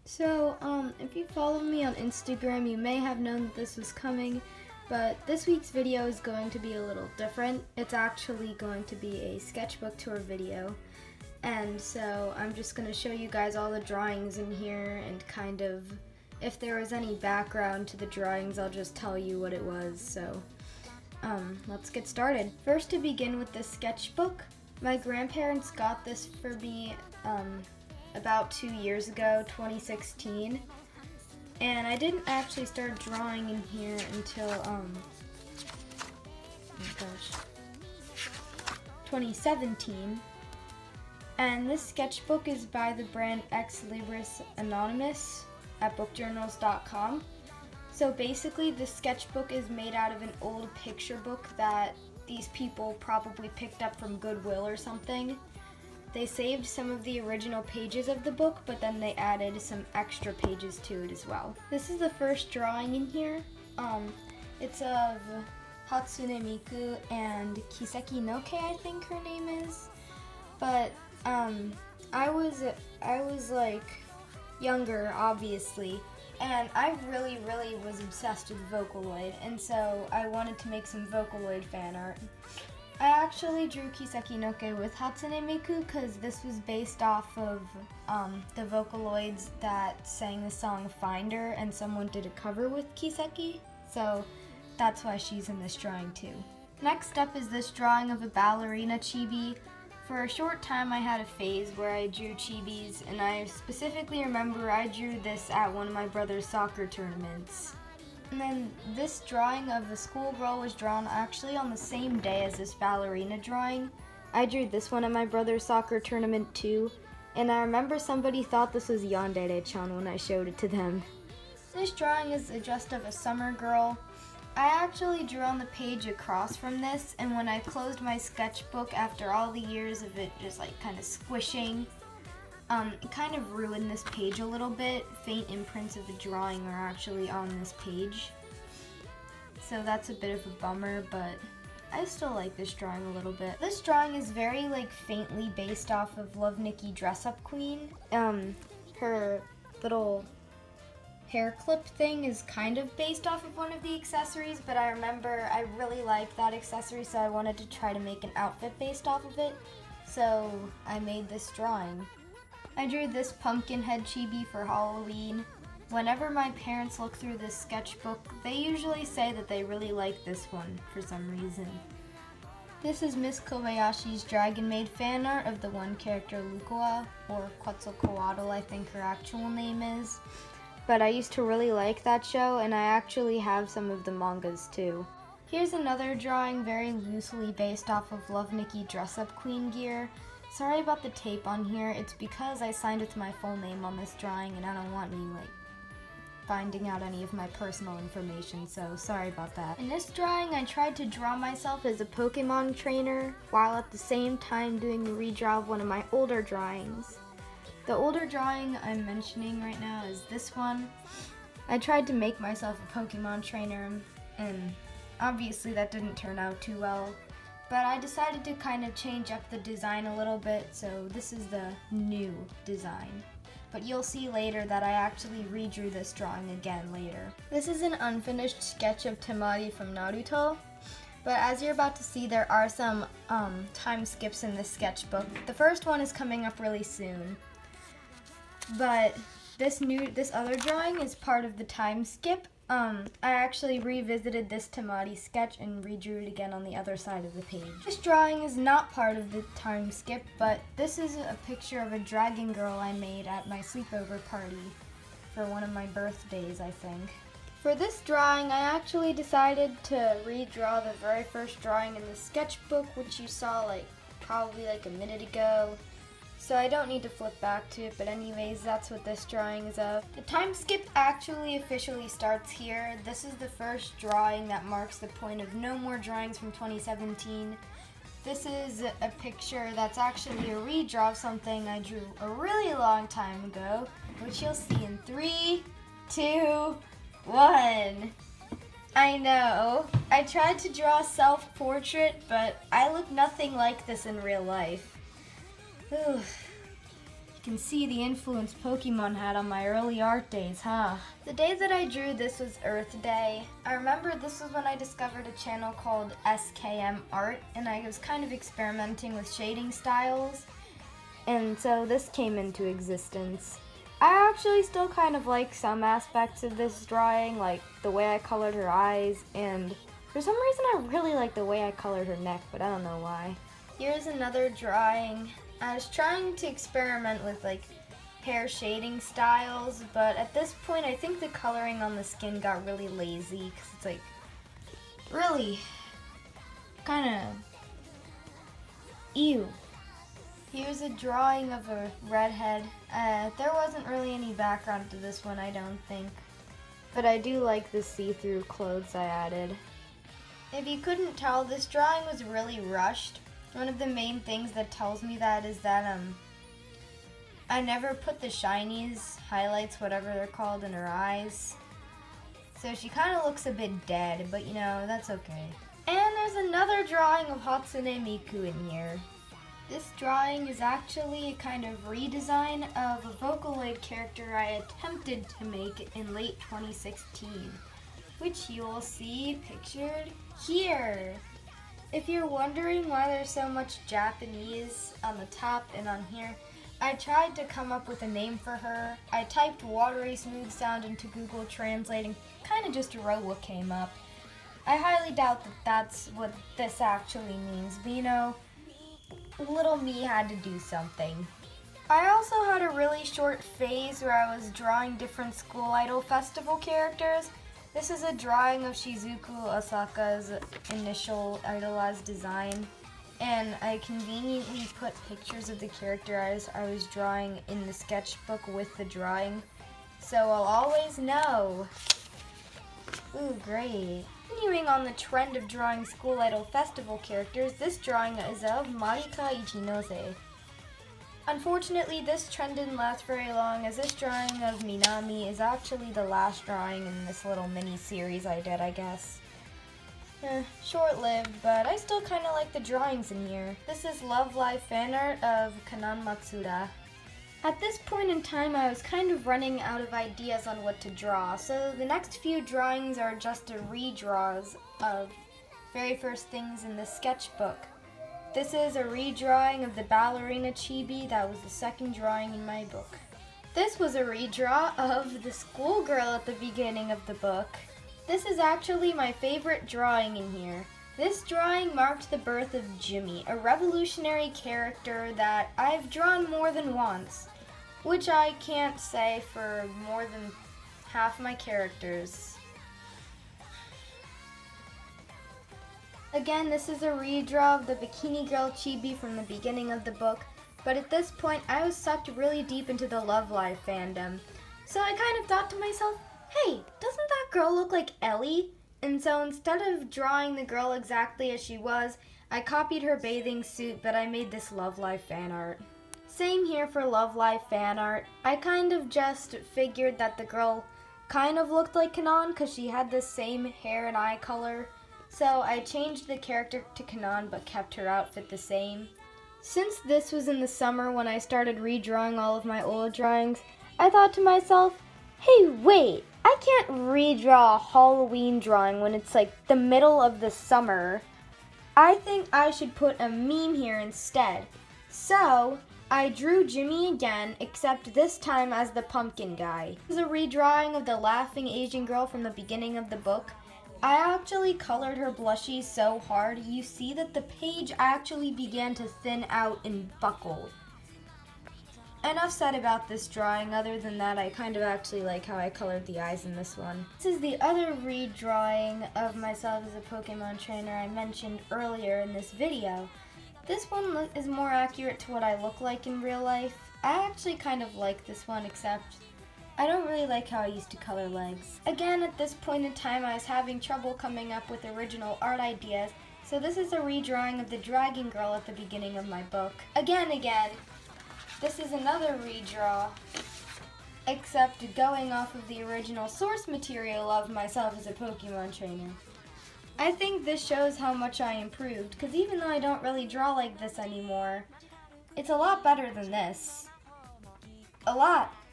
If you follow me on Instagram, you may have known that this was coming, but this week's video is going to be a little different. It's actually going to be a sketchbook tour video, and so I'm just going to show you guys all the drawings in here, and kind of, if there was any background to the drawings, I'll just tell you what it was. So let's get started. First, to begin with this sketchbook, my grandparents got this for me about 2 years ago, 2016, and I didn't actually start drawing in here until 2017. And this sketchbook is by the brand Ex Libris Anonymous at bookjournals.com. So basically, the sketchbook is made out of an old picture book that these people probably picked up from Goodwill or something. They saved some of the original pages of the book, but then they added some extra pages to it as well. This is the first drawing in here. It's of Hatsune Miku and Kiseki no Ke, I think her name is. But I was like younger, obviously, and I really was obsessed with Vocaloid, and so I wanted to make some Vocaloid fan art. I actually drew Kiseki no Ke with Hatsune Miku because this was based off of the Vocaloids that sang the song Finder, and someone did a cover with Kiseki, so that's why she's in this drawing too. Next up is this drawing of a ballerina chibi. For a short time I had a phase where I drew chibis, and I specifically remember I drew this at one of my brother's soccer tournaments. And then this drawing of the schoolgirl was drawn actually on the same day as this ballerina drawing. I drew this one at my brother's soccer tournament too, and I remember somebody thought this was Yandere-chan when I showed it to them. This drawing is just of a summer girl. I actually drew on the page across from this, and when I closed my sketchbook after all the years of it just like kind of squishing, it kind of ruined this page a little bit. Faint imprints of the drawing are actually on this page, so that's a bit of a bummer, but I still like this drawing a little bit. This drawing is very like faintly based off of Love Nikki Dress Up Queen. Her little hair clip thing is kind of based off of one of the accessories, but I remember I really liked that accessory, so I wanted to try to make an outfit based off of it, so I made this drawing. I drew this pumpkin head chibi for Halloween. Whenever my parents look through this sketchbook, they usually say that they really like this one for some reason. This is Miss Kobayashi's Dragon Maid fan art of the one character Lukoa, or Quetzalcoatl I think her actual name is. But I used to really like that show, and I actually have some of the mangas too. Here's another drawing very loosely based off of Love Nikki Dress Up Queen gear. Sorry about the tape on here, it's because I signed with my full name on this drawing and I don't want me finding out any of my personal information, so sorry about that. In this drawing, I tried to draw myself as a Pokemon trainer, while at the same time doing the redraw of one of my older drawings. The older drawing I'm mentioning right now is this one. I tried to make myself a Pokemon trainer, and obviously that didn't turn out too well, but I decided to kind of change up the design a little bit, so this is the new design. But you'll see later that I actually redrew this drawing again later. This is an unfinished sketch of Temari from Naruto, but as you're about to see, there are some time skips in this sketchbook. The first one is coming up really soon. But this other drawing is part of the time skip. I actually revisited this Temari sketch and redrew it again on the other side of the page. This drawing is not part of the time skip, but this is a picture of a dragon girl I made at my sleepover party for one of my birthdays, I think. For this drawing, I actually decided to redraw the very first drawing in the sketchbook, which you saw probably a minute ago. So I don't need to flip back to it, but anyways, that's what this drawing is of. The time skip actually officially starts here. This is the first drawing that marks the point of no more drawings from 2017. This is a picture that's actually a redraw of something I drew a really long time ago, which you'll see in 3, 2, 1. I know. I tried to draw a self-portrait, but I look nothing like this in real life. Ooh. can see the influence Pokemon had on my early art days, huh? The day that I drew this was Earth Day. I remember this was when I discovered a channel called SKM Art, and I was kind of experimenting with shading styles, and so this came into existence. I actually still kind of like some aspects of this drawing, like the way I colored her eyes, and for some reason I really like the way I colored her neck, but I don't know why. Here's another drawing. I was trying to experiment with like hair shading styles, but at this point I think the coloring on the skin got really lazy because it's like really kind of ew. Here's a drawing of a redhead. There wasn't really any background to this one, I don't think, but I do like the see-through clothes I added. If you couldn't tell, this drawing was really rushed. One of the main things that tells me that is that I never put the shinies, highlights, whatever they're called, in her eyes. So she kind of looks a bit dead, but you know, that's okay. And there's another drawing of Hatsune Miku in here. This drawing is actually a kind of redesign of a Vocaloid character I attempted to make in late 2016, which you'll see pictured here. If you're wondering why there's so much Japanese on the top and on here, I tried to come up with a name for her. I typed watery smooth sound into Google Translate and kind of just wrote what came up. I highly doubt that that's what this actually means, but you know, little me had to do something. I also had a really short phase where I was drawing different school idol festival characters. This is a drawing of Shizuku Osaka's initial idolized design, and I conveniently put pictures of the character I was drawing in the sketchbook with the drawing, so I'll always know. Ooh, great. Continuing on the trend of drawing school idol festival characters, this drawing is of Marika Ichinose. Unfortunately, this trend didn't last very long, as this drawing of Minami is actually the last drawing in this little mini-series I did, I guess. Short-lived, but I still kind of like the drawings in here. This is Love Live fan art of Kanan Matsuda. At this point in time, I was kind of running out of ideas on what to draw, so the next few drawings are just redraws of very first things in the sketchbook. This is a redrawing of the ballerina chibi that was the second drawing in my book. This was a redraw of the schoolgirl at the beginning of the book. This is actually my favorite drawing in here. This drawing marked the birth of Jimmy, a revolutionary character that I've drawn more than once, which I can't say for more than half my characters. Again, this is a redraw of the Bikini Girl chibi from the beginning of the book, but at this point I was sucked really deep into the Love Live fandom. So I kind of thought to myself, hey, doesn't that girl look like Ellie? And so instead of drawing the girl exactly as she was, I copied her bathing suit, but I made this Love Live fan art. Same here for Love Live fan art. I kind of just figured that the girl kind of looked like Kanan because she had the same hair and eye color. So I changed the character to Kanan but kept her outfit the same. Since this was in the summer when I started redrawing all of my old drawings, I thought to myself, hey wait, I can't redraw a Halloween drawing when it's like the middle of the summer. I think I should put a meme here instead. So I drew Jimmy again, except this time as the pumpkin guy. This is a redrawing of the laughing Asian girl from the beginning of the book. I actually colored her blushies so hard, you see that the page actually began to thin out and buckle. Enough said about this drawing. Other than that, I kind of actually like how I colored the eyes in this one. This is the other redrawing of myself as a Pokemon trainer I mentioned earlier in this video. This one is more accurate to what I look like in real life. I actually kind of like this one, except I don't really like how I used to color legs. Again, at this point in time, I was having trouble coming up with original art ideas, so this is a redrawing of the Dragon Girl at the beginning of my book. Again, this is another redraw, except going off of the original source material of myself as a Pokemon trainer. I think this shows how much I improved, because even though I don't really draw like this anymore, it's a lot better than this. A lot.